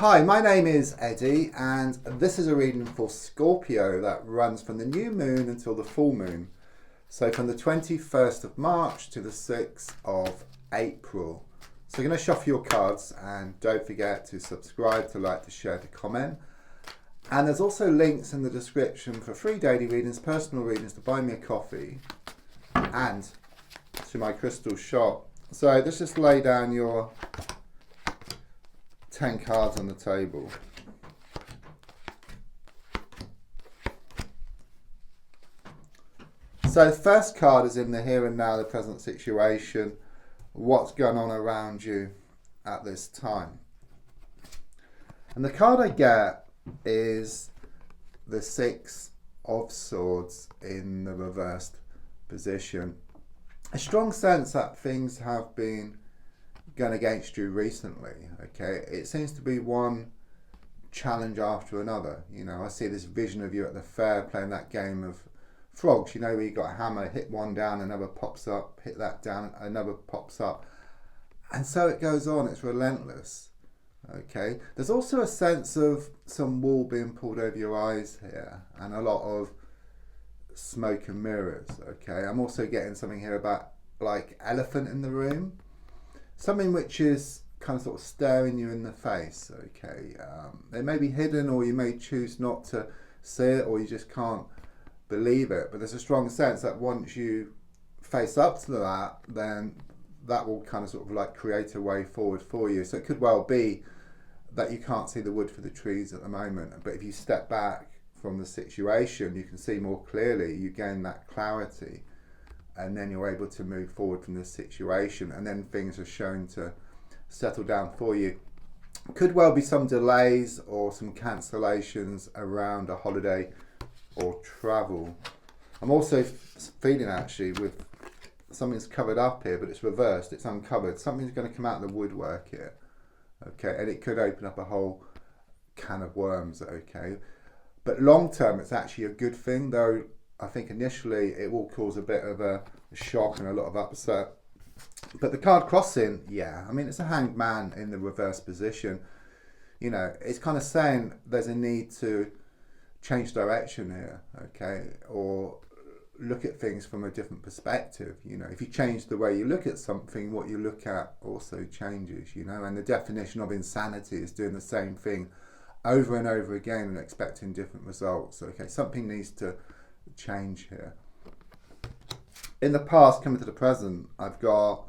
Hi, my name is Eddie, and this is a reading for Scorpio that runs from the new moon until the full moon. So from the 21st of March to the 6th of April. So you're going to shuffle your cards, and don't forget to subscribe, to like, to share, to comment. And there's also links in the description for free daily readings, personal readings, to buy me a coffee, and to my crystal shop. So let's just lay down your 10 cards on the table. So the first card is in the here and now, the present situation, what's going on around you at this time. And the card I get is the Six of Swords in the reversed position. A strong sense that things have been going against you recently. Okay, it seems to be one challenge after another. You know, I see this vision of you at the fair playing that game of frogs, you know, where you got a hammer, hit one down, another pops up, hit that down, another pops up, and so it goes on. It's relentless. Okay, there's also a sense of some wool being pulled over your eyes here, and a lot of smoke and mirrors. Okay, I'm also getting something here about like elephant in the room, something which is kind of sort of staring you in the face. Okay, it may be hidden, or you may choose not to see it, or you just can't believe it, but there's a strong sense that once you face up to that, then that will kind of sort of like create a way forward for you. So it could well be that you can't see the wood for the trees at the moment, but if you step back from the situation, you can see more clearly, you gain that clarity, and then you're able to move forward from this situation, and then things are shown to settle down for you. Could well be some delays or some cancellations around a holiday or travel. I'm also feeling actually with something's covered up here, but it's reversed, it's uncovered. Something's going to come out of the woodwork here. Okay, and it could open up a whole can of worms. Okay, but long term it's actually a good thing, though I think initially it will cause a bit of a shock and a lot of upset. But the card crossing, yeah, I mean, it's a hanged man in the reverse position. You know, it's kind of saying there's a need to change direction here, okay, or look at things from a different perspective. You know, if you change the way you look at something, what you look at also changes, you know, and the definition of insanity is doing the same thing over and over again and expecting different results. Okay, something needs to change here. In the past, coming to the present, I've got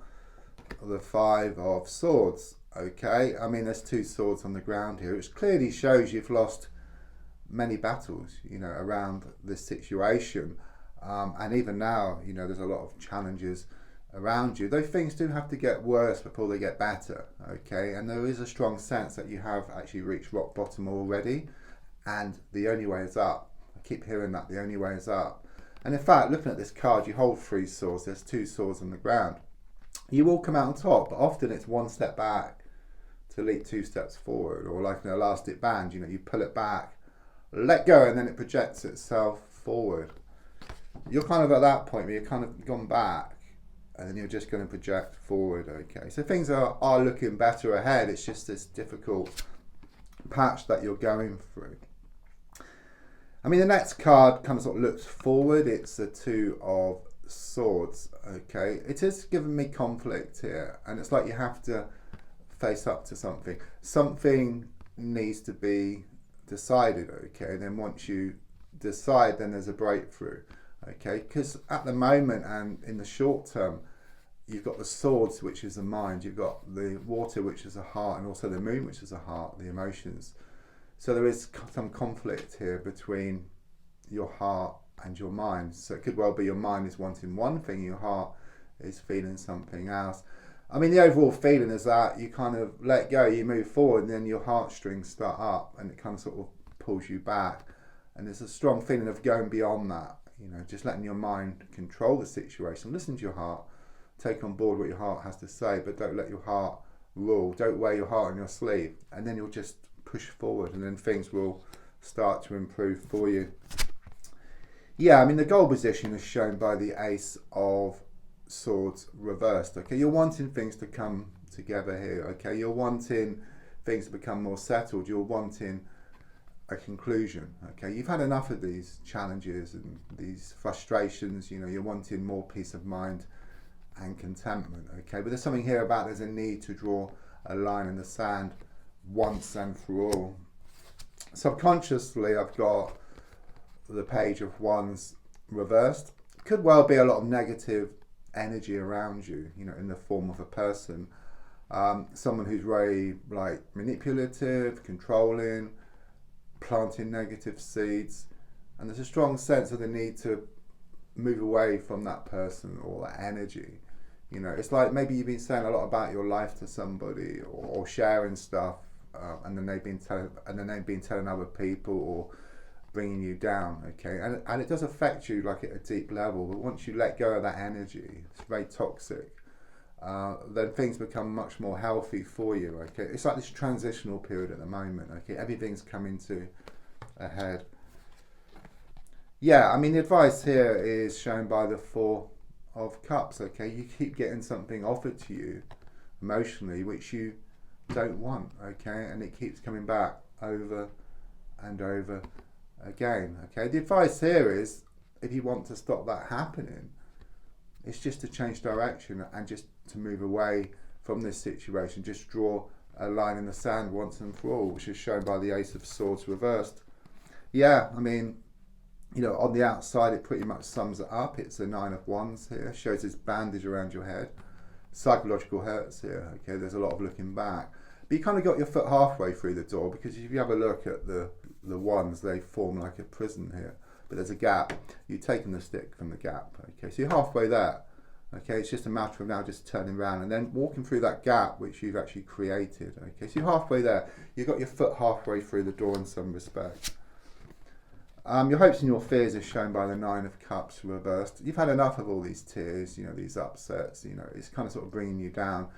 the Five of Swords. Okay, I mean, there's two swords on the ground here, which clearly shows you've lost many battles, you know, around this situation, and even now, you know, there's a lot of challenges around you. Those things do have to get worse before they get better. Okay, and there is a strong sense that you have actually reached rock bottom already, and the only way is up. I keep hearing that the only way is up. And in fact, looking at this card, you hold three swords, there's two swords on the ground. You will come out on top, but often it's one step back to leap two steps forward, or like an elastic band, you know, you pull it back, let go, and then it projects itself forward. You're kind of at that point where you're kind of gone back, and then you're just going to project forward. Okay, so things are looking better ahead. It's just this difficult patch that you're going through. I mean, the next card kind of sort of looks forward. It's the Two of Swords. Okay, it is giving me conflict here, and it's like you have to face up to something. Something needs to be decided. Okay, and then once you decide, then there's a breakthrough. Okay, because at the moment and in the short term, you've got the swords, which is the mind, you've got the water, which is the heart, and also the moon, which is the heart, the emotions. So there is some conflict here between your heart and your mind. So it could well be your mind is wanting one thing, your heart is feeling something else. I mean, the overall feeling is that you kind of let go, you move forward, and then your heartstrings start up, and it kind of sort of pulls you back. And there's a strong feeling of going beyond that, you know, just letting your mind control the situation. Listen to your heart, take on board what your heart has to say, but don't let your heart rule. Don't wear your heart on your sleeve, and then you'll just push forward, and then things will start to improve for you. Yeah, I mean, the goal position is shown by the Ace of Swords reversed. Okay, you're wanting things to come together here. Okay, you're wanting things have become more settled, you're wanting a conclusion. Okay, you've had enough of these challenges and these frustrations. You know, you're wanting more peace of mind and contentment. Okay, but there's something here about there's a need to draw a line in the sand once and for all. Subconsciously, I've got the Page of Wands reversed. Could well be a lot of negative energy around you, you know, in the form of a person, someone who's very like manipulative, controlling, planting negative seeds, and there's a strong sense of the need to move away from that person or that energy. You know, it's like maybe you've been saying a lot about your life to somebody, or sharing stuff, and then they've been telling other people or bringing you down. Okay, and it does affect you like at a deep level. But once you let go of that energy, it's very toxic. Then things become much more healthy for you. Okay, it's like this transitional period at the moment. Okay, everything's coming to a head. Yeah, I mean, the advice here is shown by the Four of Cups. Okay, you keep getting something offered to you emotionally which you don't want. Okay, and it keeps coming back over and over again. Okay, the advice here is, if you want to stop that happening, it's just to change direction and just to move away from this situation. Just draw a line in the sand once and for all, which is shown by the Ace of Swords reversed. Yeah, I mean, you know, on the outside it pretty much sums it up. It's a Nine of Wands here, shows this bandage around your head, psychological hurts here. Okay, there's a lot of looking back, but you kind of got your foot halfway through the door, because if you have a look at the wands, they form like a prison here, but there's a gap. You've taken the stick from the gap. Okay, so you're halfway there. Okay, it's just a matter of now just turning around and then walking through that gap which you've actually created. Okay, so you're halfway there. You've got your foot halfway through the door in some respect. Your hopes and your fears are shown by the Nine of Cups reversed. You've had enough of all these tears, you know, these upsets. You know, it's kind of sort of bringing you down.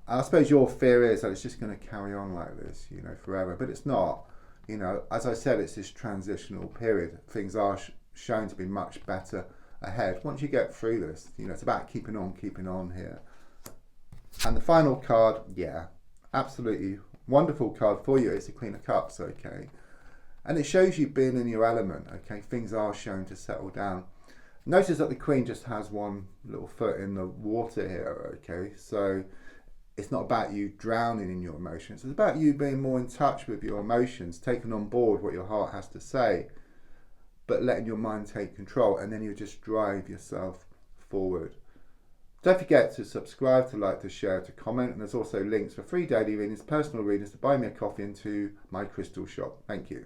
And I suppose your fear is that it's just going to carry on like this, you know, forever. But it's not. You know, as I said, it's this transitional period. Things are shown to be much better ahead once you get through this. You know, it's about keeping on here. And the final card, yeah, absolutely wonderful card for you. It's the Queen of Cups. Okay, and it shows you being in your element. Okay, things are shown to settle down. Notice that the Queen just has one little foot in the water here. Okay, so it's not about you drowning in your emotions. It's about you being more in touch with your emotions, taking on board what your heart has to say, but letting your mind take control, and then you just drive yourself forward. Don't forget to subscribe, to like, to share, to comment, and there's also links for free daily readings, personal readings, to buy me a coffee, and to my crystal shop. Thank you.